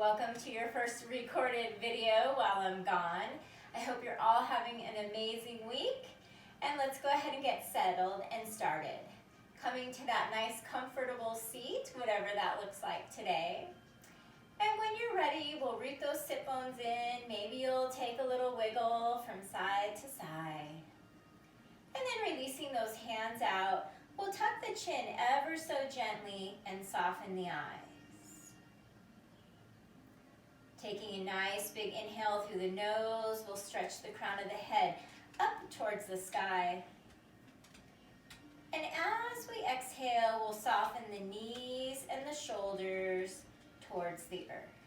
Welcome to your first recorded video while I'm gone. I hope you're all having an amazing week. And let's go ahead and get settled and started. Coming to that nice comfortable seat, whatever that looks like today. And when you're ready, we'll root those sit bones in. Maybe you'll take a little wiggle from side to side. And then releasing those hands out, we'll tuck the chin ever so gently and soften the eyes. Taking a nice big inhale through the nose, we'll stretch the crown of the head up towards the sky. And as we exhale, we'll soften the knees and the shoulders towards the earth.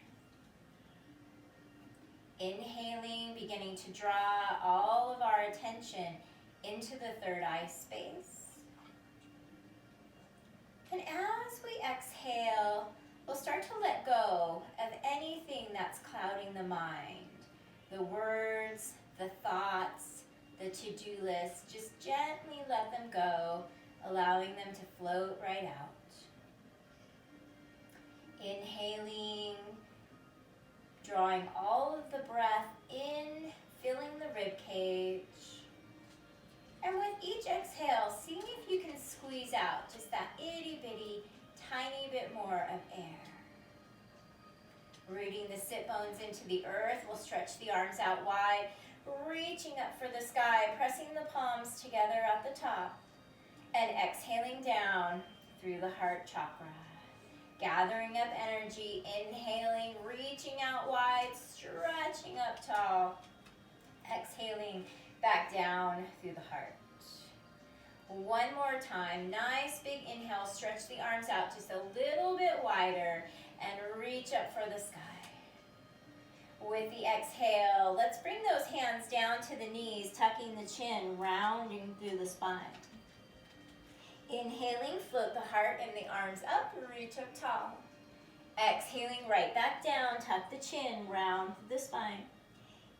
Inhaling, beginning to draw all of our attention into the third eye space. And as we exhale, we'll start to let go of anything that's clouding the mind. The words, the thoughts, the to-do list, just gently let them go, allowing them to float right out. Inhaling, drawing all of the breath in, filling the rib cage. And with each exhale, seeing if you can squeeze out just that itty-bitty, tiny bit more of air. Rooting the sit bones into the earth, we'll stretch the arms out wide, reaching up for the sky, pressing the palms together at the top, and exhaling down through the heart chakra. Gathering up energy, inhaling, reaching out wide, stretching up tall, exhaling back down through the heart. One more time, nice big inhale, stretch the arms out just a little bit wider and reach up for the sky. With the exhale, let's bring those hands down to the knees, tucking the chin, rounding through the spine. Inhaling, float the heart and the arms up, reach up tall. Exhaling, right back down, tuck the chin, round through the spine.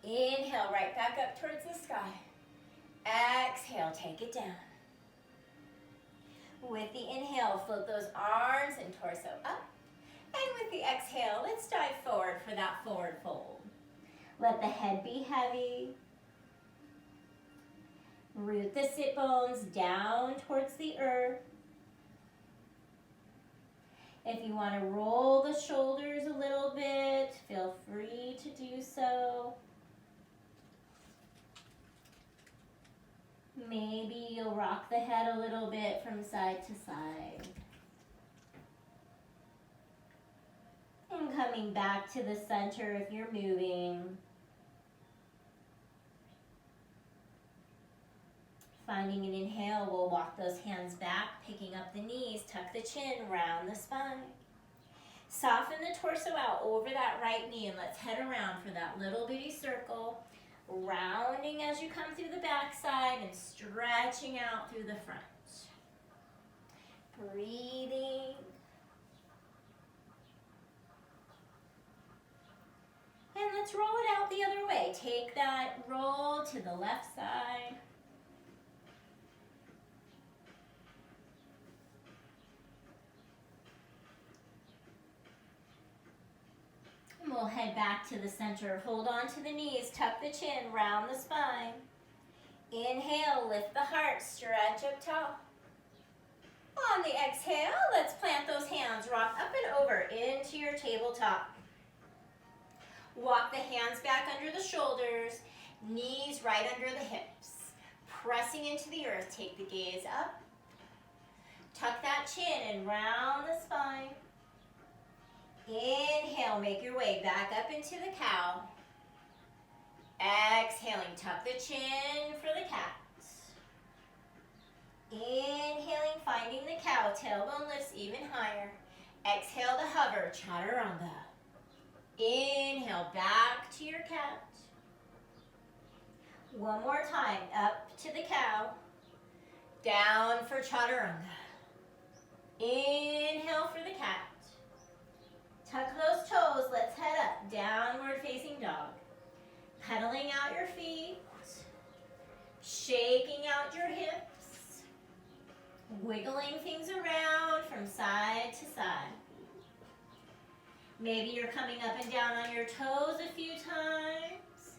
Inhale, right back up towards the sky. Exhale, take it down. With the inhale, float those arms and torso up. And with the exhale, let's dive forward for that forward fold. Let the head be heavy. Root the sit bones down towards the earth. If you want to roll the shoulders a little bit, feel free to do so. Maybe you'll rock the head a little bit from side to side. And coming back to the center if you're moving. Finding an inhale, we'll walk those hands back, picking up the knees, tuck the chin, round the spine. Soften the torso out over that right knee and let's head around for that little bitty circle. Rounding as you come through the back side and stretching out through the front. Breathing. And let's roll it out the other way. Take that roll to the left side. We'll head back to the center. Hold on to the knees, tuck the chin, round the spine. Inhale, lift the heart, stretch up tall. On the exhale, let's plant those hands, rock up and over into your tabletop. Walk the hands back under the shoulders, knees right under the hips. Pressing into the earth, take the gaze up. Tuck that chin and round the spine. Inhale, make your way back up into the cow. Exhaling, tuck the chin for the cat. Inhaling, finding the cow, tailbone lifts even higher. Exhale to hover, chaturanga. Inhale, back to your cat. One more time, up to the cow. Down for chaturanga. Inhale for the cat. Tuck those toes, let's head up, downward facing dog. Pedaling out your feet, shaking out your hips, wiggling things around from side to side. Maybe you're coming up and down on your toes a few times.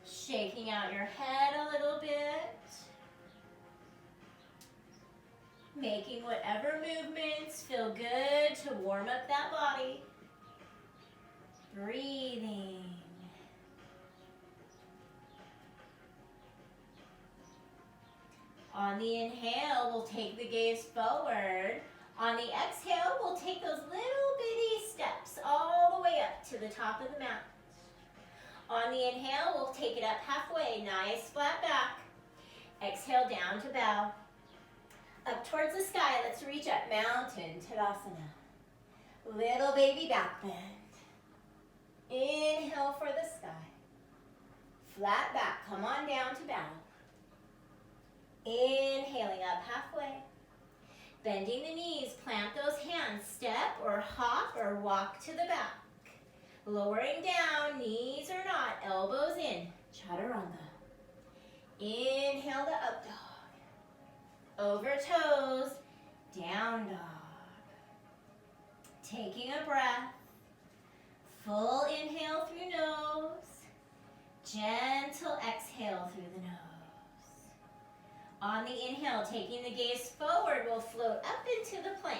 Shaking out your head a little bit. Making whatever movements feel good to warm up that body. Breathing. On the inhale, we'll take the gaze forward. On the exhale, we'll take those little bitty steps all the way up to the top of the mat. On the inhale, we'll take it up halfway, nice flat back. Exhale down to bow. Up towards the sky, let's reach up, mountain Tadasana. Little baby back bend. Inhale for the sky. Flat back, come on down to bow. Inhaling up halfway. Bending the knees, plant those hands, step or hop or walk to the back. Lowering down, knees or not, elbows in, chaturanga. Inhale to up dog. Over toes, down dog. Taking a breath. Full inhale through nose. Gentle exhale through the nose. On the inhale, taking the gaze forward, we'll float up into the plank.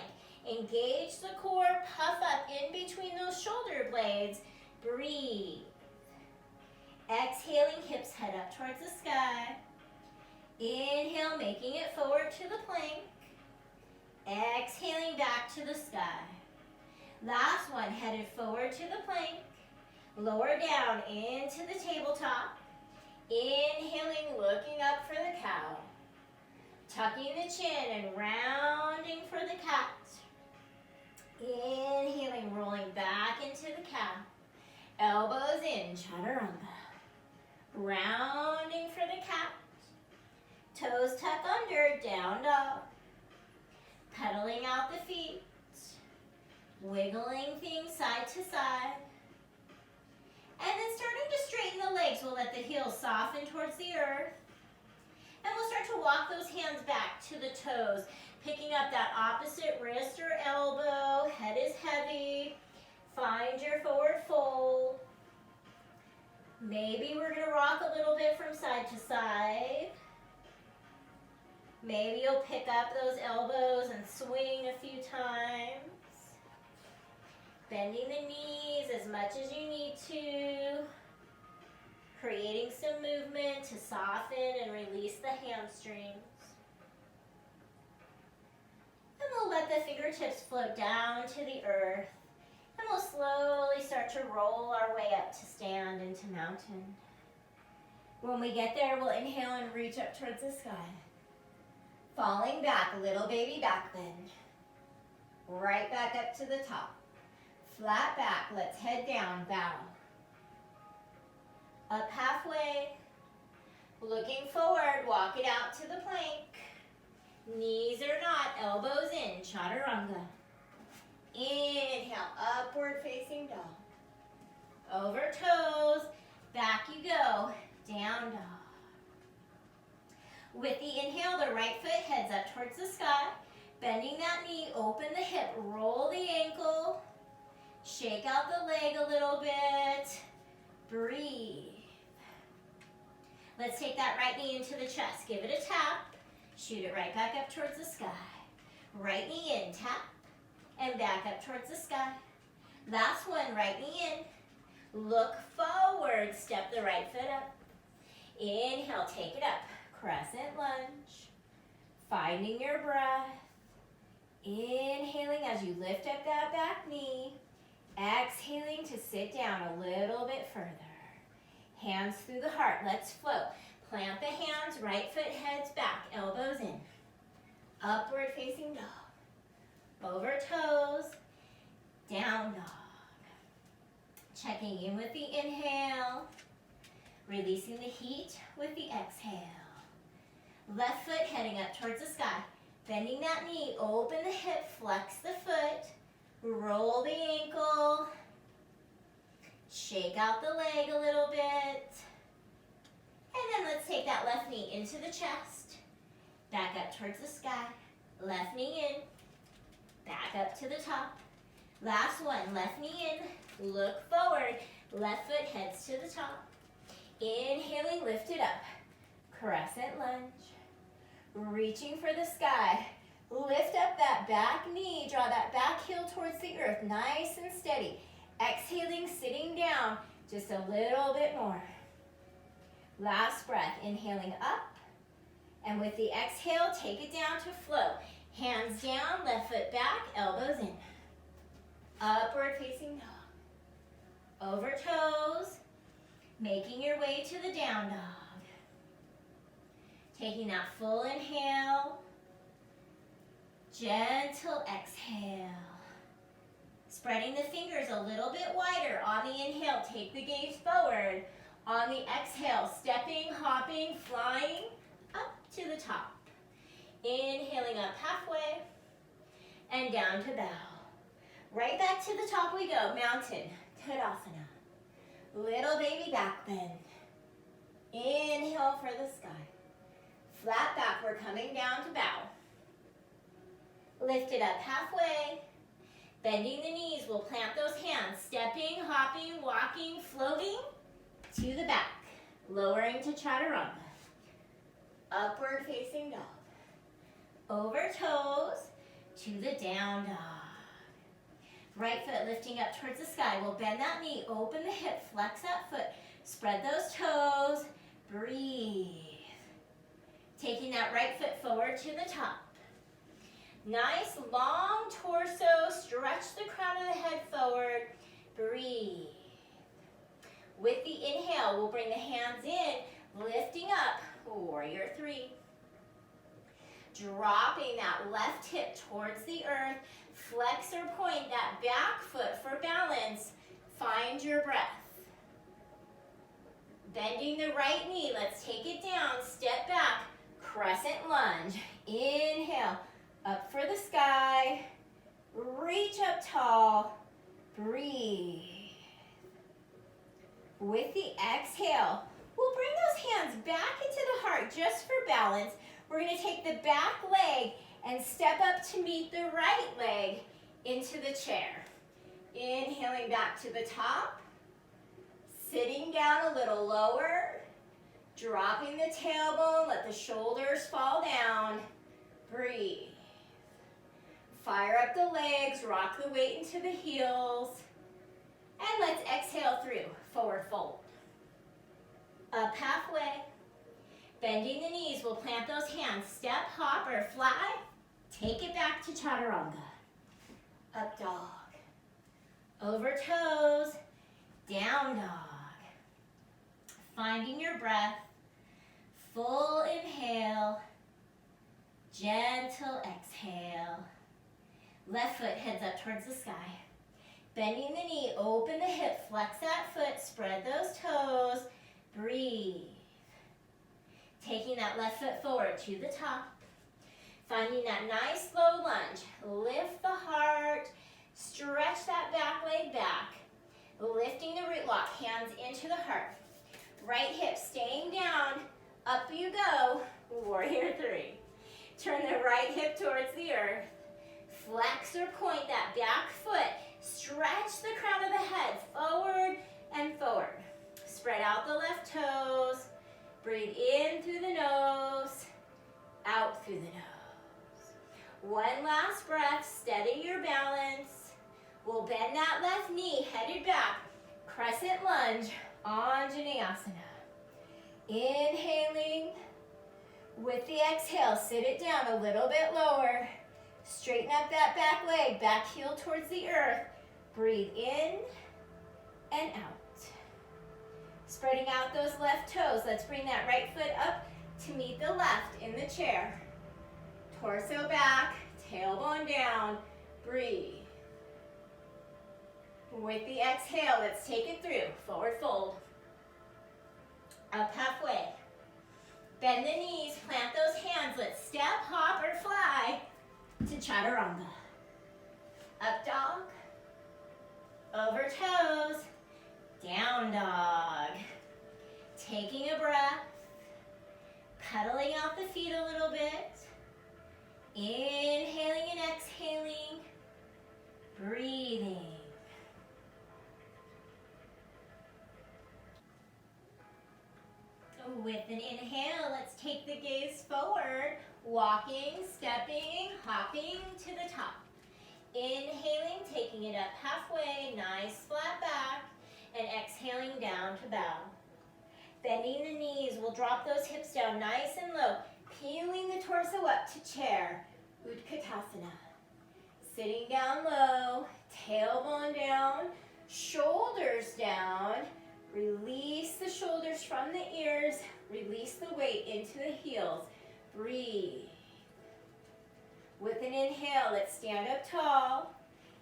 Engage the core, puff up in between those shoulder blades. Breathe. Exhaling, hips head up towards the sky. Inhale, making it forward to the plank. Exhaling back to the sky. Last one, headed forward to the plank. Lower down into the tabletop. Inhaling, looking up for the cow. Tucking the chin and rounding for the cat. Inhaling, rolling back into the cow. Elbows in, chaturanga. Rounding for the cat. Toes tuck under, down dog. Pedaling out the feet. Wiggling things side to side. And then starting to straighten the legs, we'll let the heels soften towards the earth. And we'll start to walk those hands back to the toes, picking up that opposite wrist or elbow. Head is heavy. Find your forward fold. Maybe we're going to rock a little bit from side to side. Maybe you'll pick up those elbows and swing a few times. Bending the knees as much as you need to. Creating some movement to soften and release the hamstrings. And we'll let the fingertips float down to the earth. And we'll slowly start to roll our way up to stand into mountain. When we get there, we'll inhale and reach up towards the sky. Falling back, little baby back bend. Right back up to the top. Flat back, let's head down, bow. Up halfway. Looking forward, walk it out to the plank. Knees or not, elbows in, chaturanga. Inhale, upward facing dog. Over toes, back you go, down dog. With the inhale, the right foot heads up towards the sky. Bending that knee, open the hip, roll the ankle. Shake out the leg a little bit. Breathe. Let's take that right knee into the chest. Give it a tap. Shoot it right back up towards the sky. Right knee in, tap. And back up towards the sky. Last one, right knee in. Look forward, step the right foot up. Inhale, take it up. Crescent lunge. Finding your breath. Inhaling as you lift up that back knee. Exhaling to sit down a little bit further. Hands through the heart, let's float. Plant the hands, right foot heads back, elbows in. Upward facing dog. Over toes, down dog. Checking in with the inhale. Releasing the heat with the exhale. Left foot heading up towards the sky. Bending that knee, open the hip, flex the foot. Roll the ankle. Shake out the leg a little bit. And then let's take that left knee into the chest. Back up towards the sky. Left knee in. Back up to the top. Last one, left knee in, look forward, left foot heads to the top. Inhaling, lift it up, crescent lunge. Reaching for the sky, lift up that back knee, draw that back heel towards the earth, nice and steady. Exhaling, sitting down, just a little bit more. Last breath, inhaling up, and with the exhale, take it down to flow. Hands down, left foot back, elbows in. Upward facing dog. Over toes, making your way to the down dog. Taking that full inhale, gentle exhale. Spreading the fingers a little bit wider. On the inhale, take the gaze forward. On the exhale, stepping, hopping, flying up to the top. Inhaling up halfway and down to bow. Right back to the top we go, mountain, Tadasana. Little baby back bend. Inhale for the sky. Flat back, we're coming down to bow. Lift it up halfway. Bending the knees, we'll plant those hands. Stepping, hopping, walking, floating to the back. Lowering to Chaturanga. Upward facing dog. Over toes to the down dog. Right foot lifting up towards the sky. We'll bend that knee, open the hip, flex that foot. Spread those toes. Breathe. Taking that right foot forward to the top. Nice long torso. Stretch the crown of the head forward. Breathe. With the inhale, we'll bring the hands in, lifting up, warrior three. Dropping that left hip towards the earth. Flex or point that back foot for balance. Find your breath. Bending the right knee, let's take it down, step back, crescent lunge. Inhale, up for the sky, reach up tall, breathe. With the exhale, we'll bring those hands back into the heart just for balance. We're going to take the back leg and step up to meet the right leg into the chair. Inhaling back to the top, sitting down a little lower, dropping the tailbone, let the shoulders fall down, breathe. Fire up the legs, rock the weight into the heels, and let's exhale through, forward fold. Up halfway, bending the knees, we'll plant those hands, step, hop, or fly, take it back to Chaturanga. Up dog, over toes, down dog. Finding your breath, full inhale, gentle exhale. Left foot heads up towards the sky. Bending the knee, open the hip, flex that foot, spread those toes, breathe. Taking that left foot forward to the top. Finding that nice slow lunge. Lift the heart, stretch that back leg back. Lifting the root lock, hands into the heart. Right hip staying down, up you go, warrior three. Turn the right hip towards the earth. Flex or point that back foot. Stretch the crown of the head forward and forward. Spread out the left toes. Breathe in through the nose, out through the nose. One last breath, steady your balance. We'll bend that left knee, headed back. Crescent lunge, Anjaneyasana. Inhaling. With the exhale, sit it down a little bit lower. Straighten up that back leg, back heel towards the earth. Breathe in and out. Spreading out those left toes. Let's bring that right foot up to meet the left in the chair. Torso back, tailbone down. Breathe. With the exhale, let's take it through. Forward fold. Up halfway. Bend the knees, plant those hands. Let's step, hop, or fly to Chaturanga. Up dog, over toes, down dog. Taking a breath, pedaling out the feet a little bit. Inhaling and exhaling, breathing. With an inhale, let's take the gaze forward, walking, stepping, hopping to the top. Inhaling, taking it up halfway, nice flat back, and exhaling down to bow. Bending the knees, we'll drop those hips down nice and low, peeling the torso up to chair, Utkatasana. Sitting down low, tailbone down, shoulders down. Release the shoulders from the ears, release the weight into the heels. Breathe. With an inhale, let's stand up tall.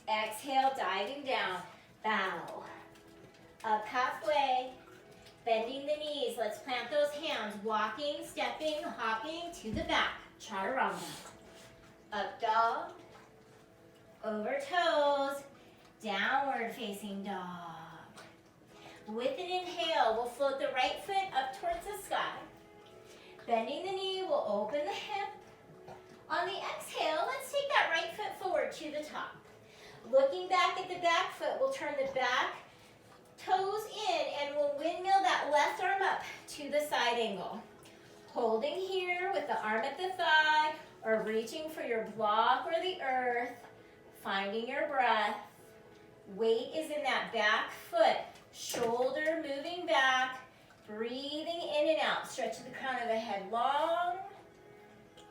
Exhale, diving down, bow. Up halfway, bending the knees. Let's plant those hands, walking, stepping, hopping to the back, chaturanga. Up dog, over toes, downward facing dog. With an inhale, we'll float the right foot up towards the sky. Bending the knee, we'll open the hip. On the exhale, let's take that right foot forward to the top. Looking back at the back foot, we'll turn the back toes in and we'll windmill that left arm up to the side angle. Holding here with the arm at the thigh or reaching for your block or the earth. Finding your breath. Weight is in that back foot. Shoulder moving back. Breathing in and out. Stretch the crown of the head long.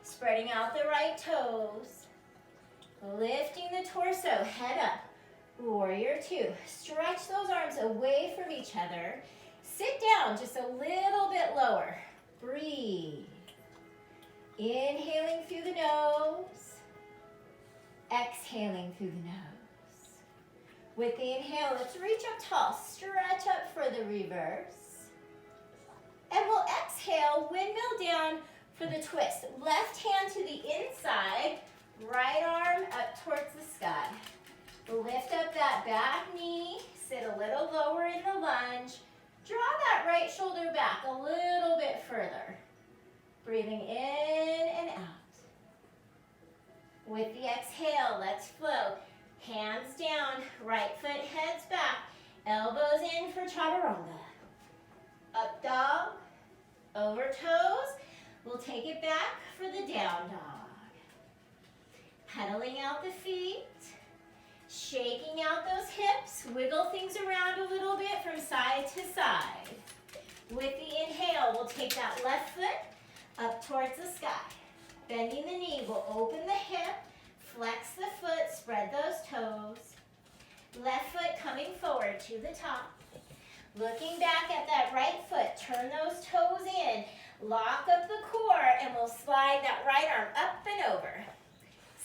Spreading out the right toes. Lifting the torso, head up. Warrior two. Stretch those arms away from each other. Sit down just a little bit lower. Breathe. Inhaling through the nose. Exhaling through the nose. With the inhale, let's reach up tall. Stretch up for the reverse. And we'll exhale, windmill down for the twist. Left hand to the inside, right arm up towards the sky. Lift up that back knee, sit a little lower in the lunge. Draw that right shoulder back a little bit further. Breathing in and out. With the exhale, let's float. Hands down, right foot heads back, elbows in for chaturanga. Up dog, over toes. We'll take it back for the down dog. Pedaling out the feet, shaking out those hips, wiggle things around a little bit from side to side. With the inhale, we'll take that left foot up towards the sky. Bending the knee, we'll open the hip, flex the foot, spread those toes. Left foot coming forward to the top. Looking back at that right foot, turn those toes in, lock up the core, and we'll slide that right arm up and over.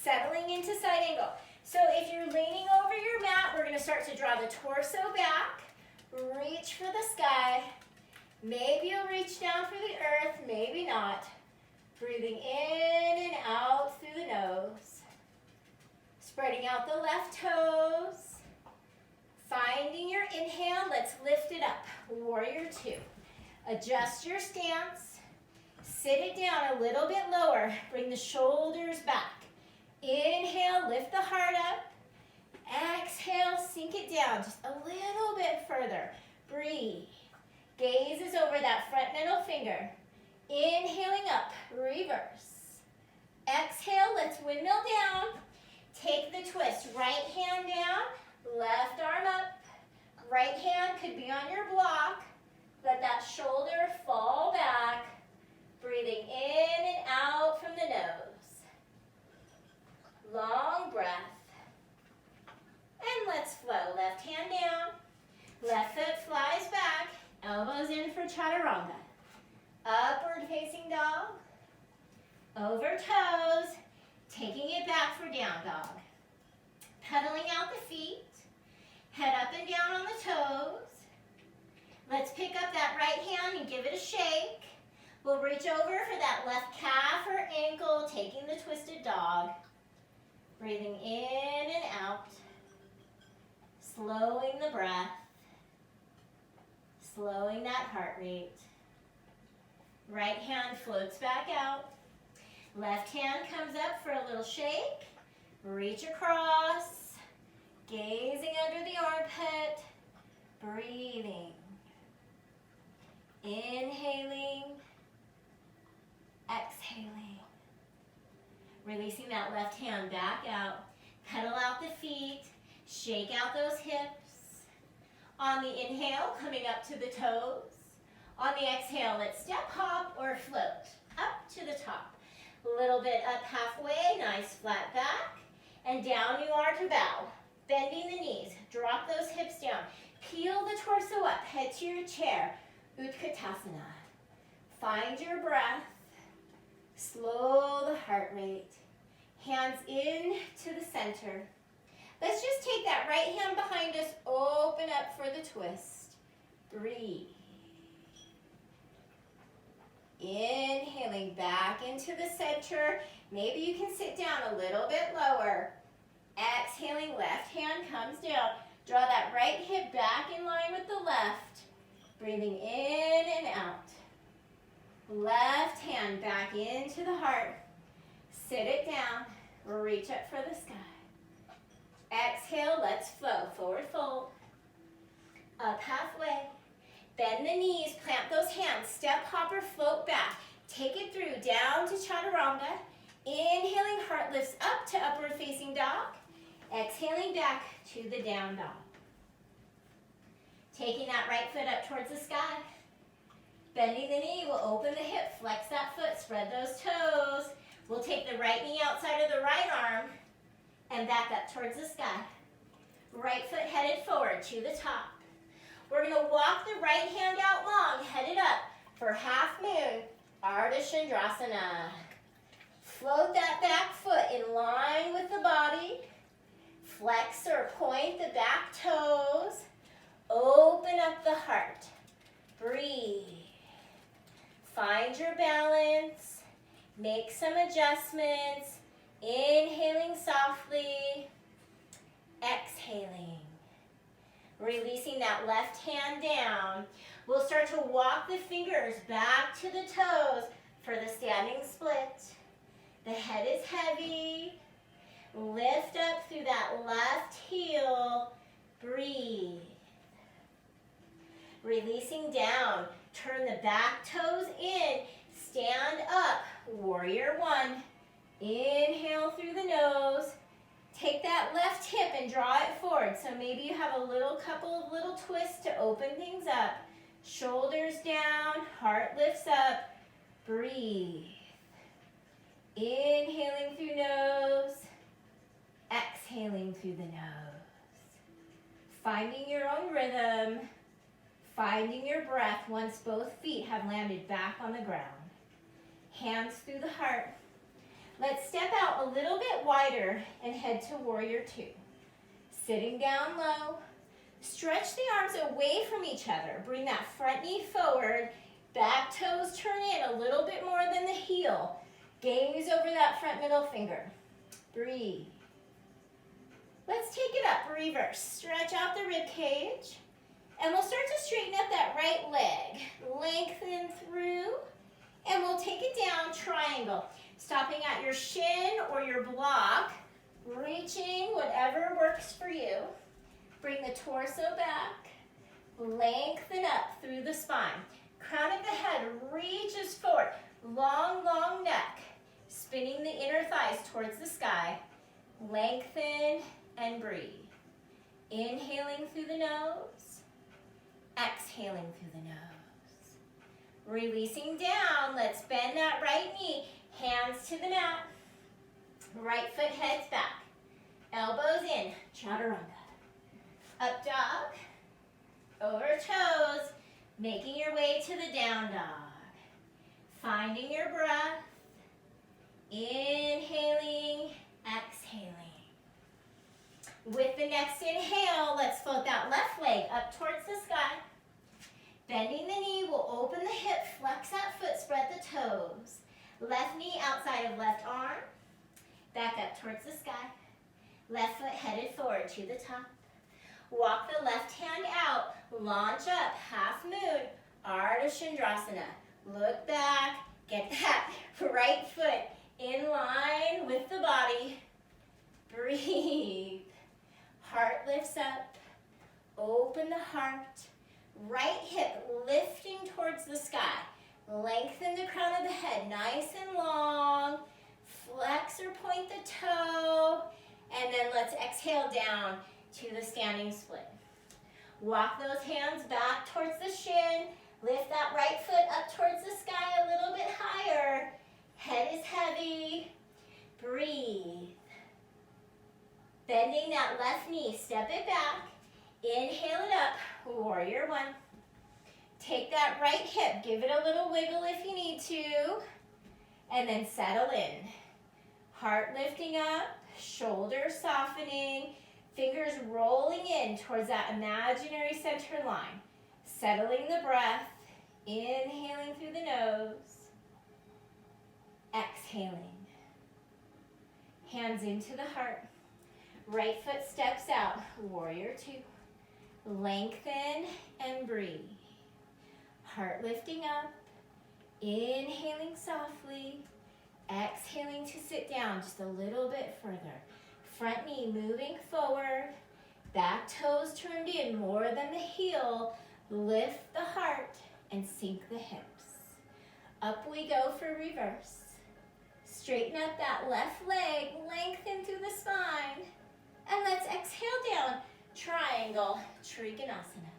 Settling into side angle. So if you're leaning over your mat, we're going to start to draw the torso back, reach for the sky. Maybe you'll reach down for the earth, maybe not. Breathing in and out through the nose. Spreading out the left toes. Finding your inhale, let's lift it up. Warrior two. Adjust your stance. Sit it down a little bit lower. Bring the shoulders back. Inhale, lift the heart up. Exhale, sink it down just a little bit further. Breathe. Gaze is over that front middle finger. Inhaling up, reverse. Exhale, let's windmill down. Take the twist, right hand down, left arm up. Right hand could be on your block. Let that shoulder fall back. Breathing in and out from the nose. Long breath. And let's flow. Left hand down. Left foot flies back. Elbows in for chaturanga. Upward facing dog. Over toes. Taking it back for down dog. Pedaling out the feet. Head up and down on the toes. Let's pick up that right hand and give it a shake. We'll reach over for that left calf or ankle, taking the twisted dog. Breathing in and out. Slowing the breath. Slowing that heart rate. Right hand floats back out. Left hand comes up for a little shake. Reach across. Gazing under the armpit. Breathing. Inhaling. Exhaling. Releasing that left hand back out. Pedal out the feet. Shake out those hips. On the inhale, coming up to the toes. On the exhale, let's step, hop, or float up to the top. A little bit up halfway, nice flat back. And down you are to bow. Bending the knees. Drop those hips down. Peel the torso up. Head to your chair. Utkatasana. Find your breath. Slow the heart rate. Hands in to the center. Let's just take that right hand behind us. Open up for the twist. Breathe. Inhaling back into the center. Maybe you can sit down a little bit lower. Exhaling, left hand comes down. Draw that right hip back in line with the left. Breathing in and out. Left hand back into the heart. Sit it down. Reach up for the sky. Exhale, let's flow. Forward fold. Up halfway. Bend the knees, plant those hands. Step, hop, or float back. Take it through, down to chaturanga. Inhaling, heart lifts up to upward facing dog. Exhaling back to the down dog. Taking that right foot up towards the sky. Bending the knee, we'll open the hip, flex that foot, spread those toes. We'll take the right knee outside of the right arm and back up towards the sky. Right foot headed forward to the top. We're going to walk the right hand out long, headed up for half moon, Ardha Chandrasana. Float that back foot in line with the body. Flex or point the back toes. Open up the heart. Breathe. Find your balance. Make some adjustments. Inhaling softly. Exhaling. Releasing that left hand down. We'll start to walk the fingers back to the toes for the standing split. The head is heavy. Lift up through that left heel. Breathe. Releasing down. Turn the back toes in. Stand up. Warrior one. Inhale through the nose. Take that left hip and draw it forward. So maybe you have a couple of little twists to open things up. Shoulders down, heart lifts up. Breathe. Inhaling through nose. Exhaling through the nose. Finding your own rhythm. Finding your breath once both feet have landed back on the ground. Hands through the heart. Let's step out a little bit wider and head to warrior two. Sitting down low. Stretch the arms away from each other. Bring that front knee forward. Back toes turn in a little bit more than the heel. Gaze over that front middle finger. Breathe. Let's take it up, reverse. Stretch out the rib cage. And we'll start to straighten up that right leg. Lengthen through. And we'll take it down, triangle. Stopping at your shin or your block. Reaching, whatever works for you. Bring the torso back. Lengthen up through the spine. Crown of the head reaches forward. Long, long neck. Spinning the inner thighs towards the sky. Lengthen and breathe. Inhaling through the nose. Exhaling through the nose. Releasing down. Let's bend that right knee. Hands to the mat. Right foot heads back. Elbows in. Chaturanga. Up dog. Over toes. Making your way to the down dog. Finding your breath. Inhaling. Exhaling. With the next inhale, let's float that left leg up towards the sky. Bending the knee, we'll open the hip, flex that foot, spread the toes. Left knee outside of left arm. Back up towards the sky. Left foot headed forward to the top. Walk the left hand out. Launch up, half moon. Ardha Chandrasana. Look back. Get that right foot in line with the body. Breathe. Heart lifts up. Open the heart. Right hip lifting towards the sky. Lengthen the crown of the head, nice and long. Flex or point the toe. And then let's exhale down to the standing split. Walk those hands back towards the shin. Lift that right foot up towards the sky a little bit higher. Head is heavy. Breathe. Bending that left knee, step it back. Inhale it up, warrior one. Take that right hip, give it a little wiggle if you need to. And then settle in. Heart lifting up, shoulders softening, fingers rolling in towards that imaginary center line. Settling the breath, inhaling through the nose, exhaling. Hands into the heart. Right foot steps out, warrior two. Lengthen and breathe. Heart lifting up, inhaling softly, exhaling to sit down just a little bit further. Front knee moving forward, back toes turned in more than the heel. Lift the heart and sink the hips. Up we go for reverse. Straighten up that left leg, lengthen through the spine. And let's exhale down, triangle, Trikonasana.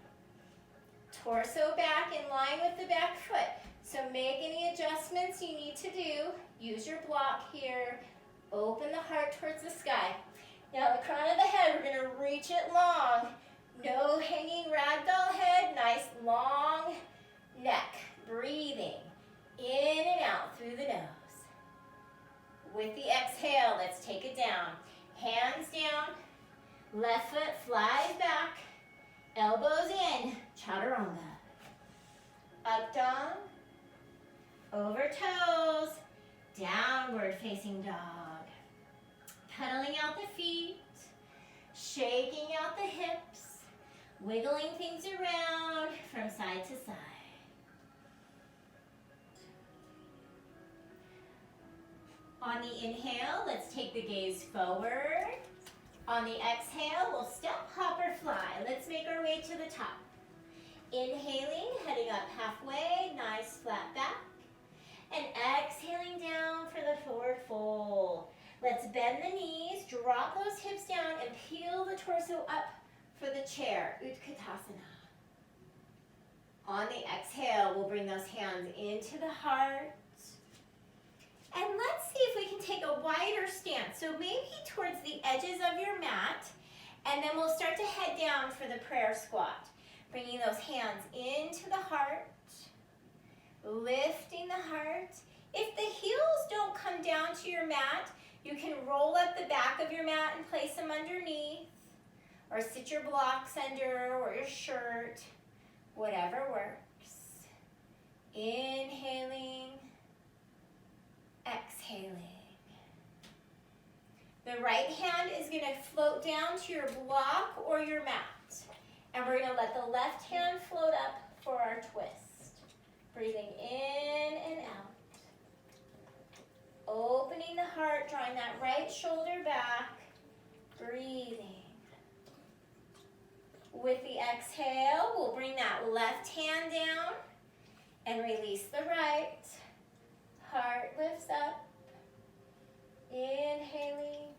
Torso back in line with the back foot. So make any adjustments you need to do. Use your block here. Open the heart towards the sky. Now the crown of the head, we're gonna reach it long. No hanging ragdoll head, nice long neck. Breathing in and out through the nose. With the exhale, let's take it down. Hands down, left foot flies back, elbows in, chaturanga. Up dog, over toes, downward facing dog. Pedaling out the feet, shaking out the hips, wiggling things around from side to side. On the inhale, let's take the gaze forward. On the exhale, we'll step, hop, or fly. Let's make our way to the top. Inhaling, heading up halfway, nice flat back. And exhaling down for the forward fold. Let's bend the knees, drop those hips down, and peel the torso up for the chair, Utkatasana. On the exhale, we'll bring those hands into the heart. And let's see if we can take a wider stance. So maybe towards the edges of your mat. And then we'll start to head down for the prayer squat. Bringing those hands into the heart. Lifting the heart. If the heels don't come down to your mat, you can roll up the back of your mat and place them underneath. Or sit your blocks under, or your shirt. Whatever works. Inhaling. Exhaling. The right hand is going to float down to your block or your mat. And we're going to let the left hand float up for our twist. Breathing in and out. Opening the heart, drawing that right shoulder back. Breathing. With the exhale, we'll bring that left hand down and release the right. Heart lifts up. Inhaling.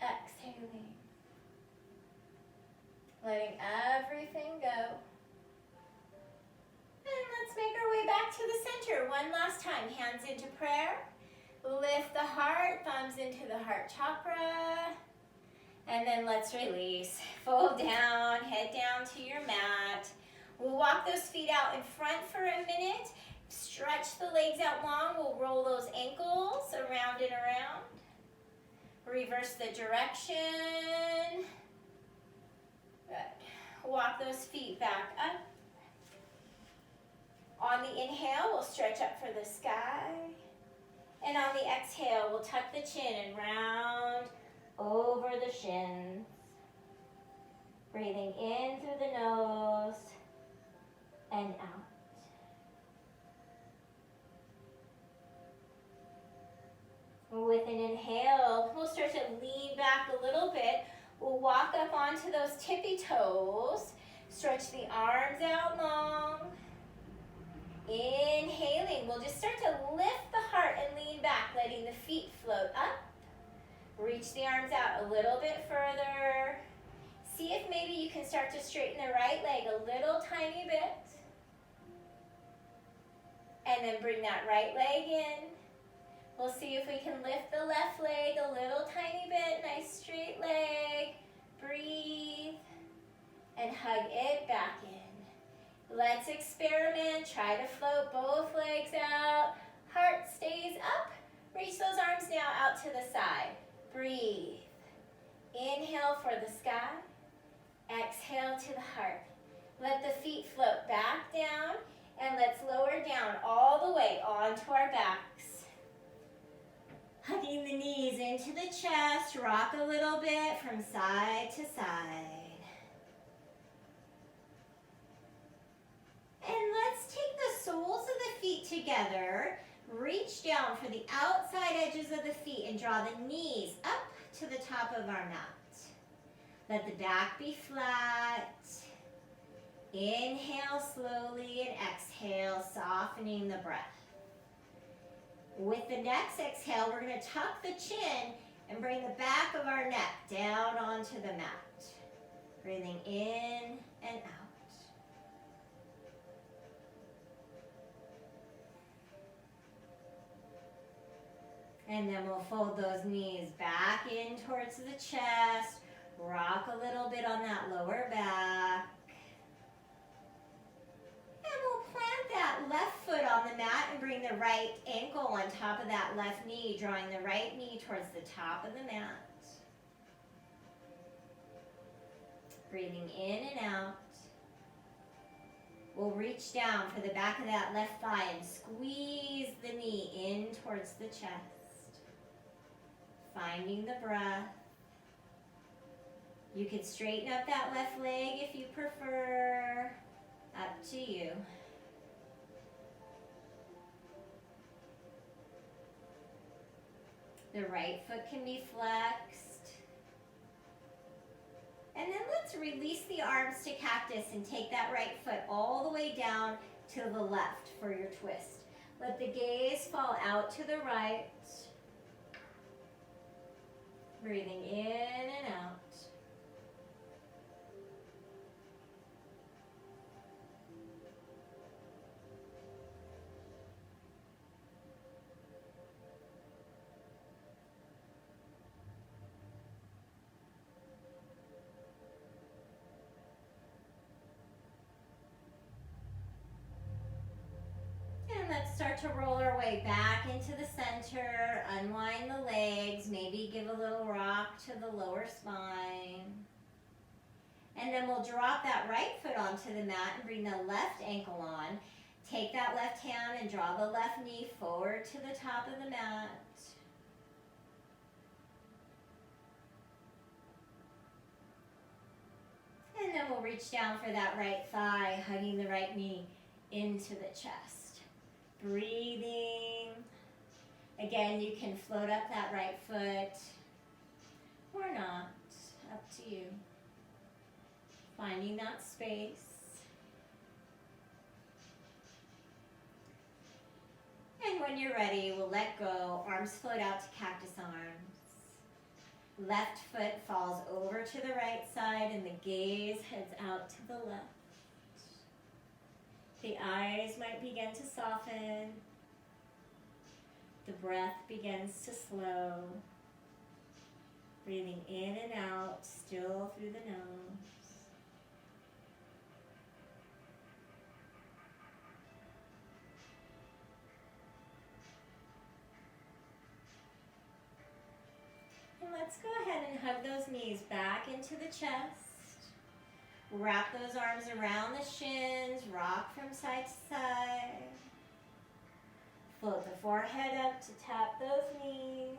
Exhaling. Letting everything go. And let's make our way back to the center. One last time. Hands into prayer. Lift the heart. Thumbs into the heart chakra. And then let's release. Fold down. Head down to your mat. We'll walk those feet out in front for a minute. Stretch the legs out long. We'll roll those ankles around and around. Reverse the direction. Good. Walk those feet back up. On the inhale, we'll stretch up for the sky. And on the exhale, we'll tuck the chin and round over the shins. Breathing in through the nose and out. With an inhale, we'll start to lean back a little bit. We'll walk up onto those tippy toes. Stretch the arms out long. Inhaling, we'll just start to lift the heart and lean back, letting the feet float up. Reach the arms out a little bit further. See if maybe you can start to straighten the right leg a little tiny bit. And then bring that right leg in. We'll see if we can lift the left leg a little tiny bit. Nice straight leg. Breathe. And hug it back in. Let's experiment. Try to float both legs out. Heart stays up. Reach those arms now out to the side. Breathe. Inhale for the sky. Exhale to the heart. Let the feet float back down. And let's lower down all the way onto our backs. Hugging the knees into the chest. Rock a little bit from side to side. And let's take the soles of the feet together. Reach down for the outside edges of the feet and draw the knees up to the top of our mat. Let the back be flat. Inhale slowly and exhale, softening the breath. With the next exhale, we're going to tuck the chin and bring the back of our neck down onto the mat. Breathing in and out. And then we'll fold those knees back in towards the chest. Rock a little bit on that lower back. And we'll plant that left foot on the mat and bring the right ankle on top of that left knee, drawing the right knee towards the top of the mat. Breathing in and out. We'll reach down for the back of that left thigh and squeeze the knee in towards the chest. Finding the breath. You can straighten up that left leg if you prefer. Up to you. The right foot can be flexed. And then let's release the arms to cactus and take that right foot all the way down to the left for your twist. Let the gaze fall out to the right. Breathing in and out. And let's start to roll our way back into the center. Unwind the legs. Maybe give a little rock to the lower spine. And then we'll drop that right foot onto the mat and bring the left ankle on. Take that left hand and draw the left knee forward to the top of the mat. And then we'll reach down for that right thigh, hugging the right knee into the chest. Breathing. Again, you can float up that right foot or not, up to you. Finding that space. And when you're ready, we'll let go. Arms float out to cactus arms. Left foot falls over to the right side and the gaze heads out to the left. The eyes might begin to soften. The breath begins to slow. Breathing in and out, still through the nose. And let's go ahead and hug those knees back into the chest. Wrap those arms around the shins, rock from side to side. Float the forehead up to tap those knees.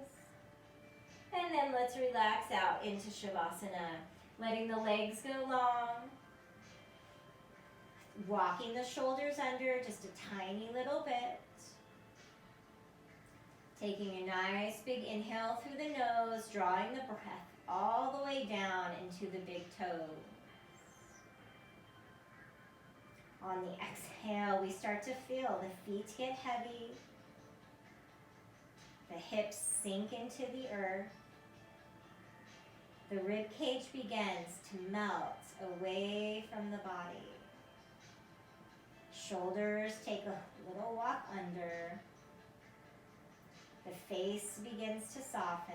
And then let's relax out into Shavasana, letting the legs go long. Walking the shoulders under just a tiny little bit. Taking a nice big inhale through the nose, drawing the breath all the way down into the big toes. On the exhale, we start to feel the feet get heavy, the hips sink into the earth, the rib cage begins to melt away from the body. Shoulders take a little walk under, the face begins to soften,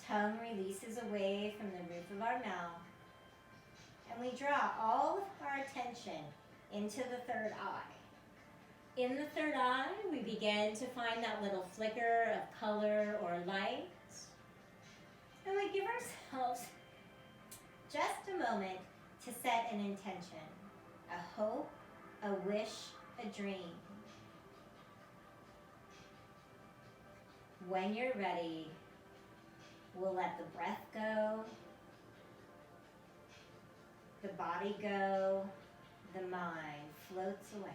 tongue releases away from the roof of our mouth, and we draw all of our attention into the third eye. In the third eye, we begin to find that little flicker of color or light, and we give ourselves just a moment to set an intention, a hope, a wish, a dream. When you're ready, we'll let the breath go, the body go, the mind floats away.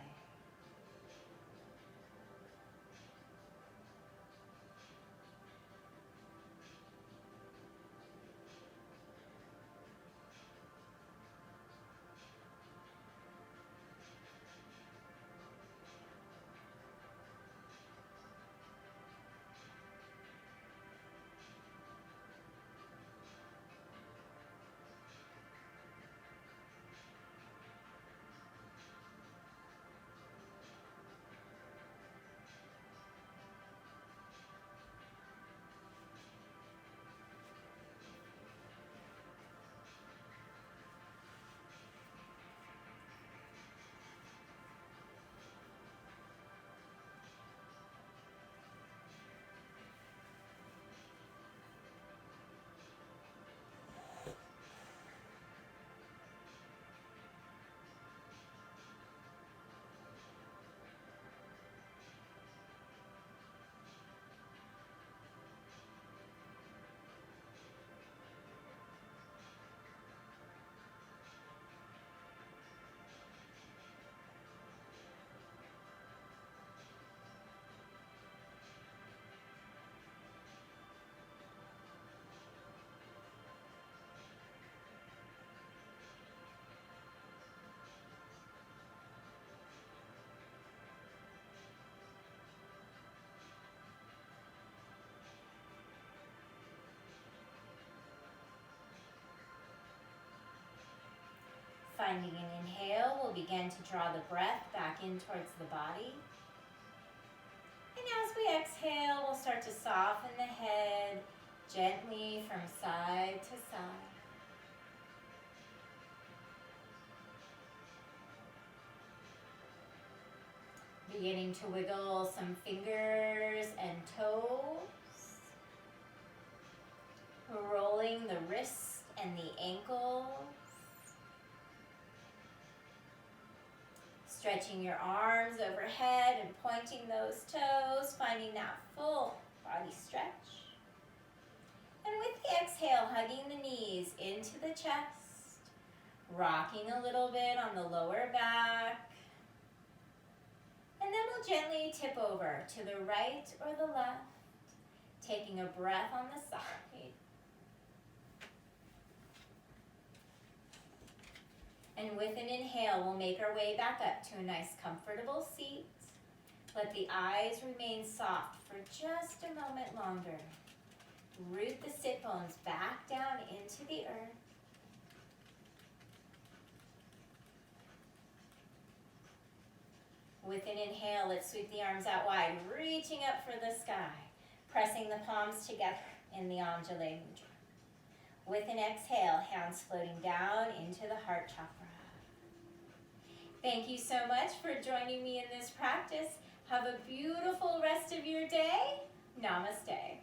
Finding an inhale, we'll begin to draw the breath back in towards the body. And as we exhale, we'll start to soften the head gently from side to side. Beginning to wiggle some fingers and toes. Rolling the wrists and the ankles. Stretching your arms overhead and pointing those toes, finding that full body stretch. And with the exhale, hugging the knees into the chest, rocking a little bit on the lower back. And then we'll gently tip over to the right or the left, taking a breath on the side. And with an inhale, we'll make our way back up to a nice comfortable seat. Let the eyes remain soft for just a moment longer. Root the sit bones back down into the earth. With an inhale, let's sweep the arms out wide, reaching up for the sky, pressing the palms together in the Anjali Mudra. With an exhale, hands floating down into the heart chakra. Thank you so much for joining me in this practice. Have a beautiful rest of your day. Namaste.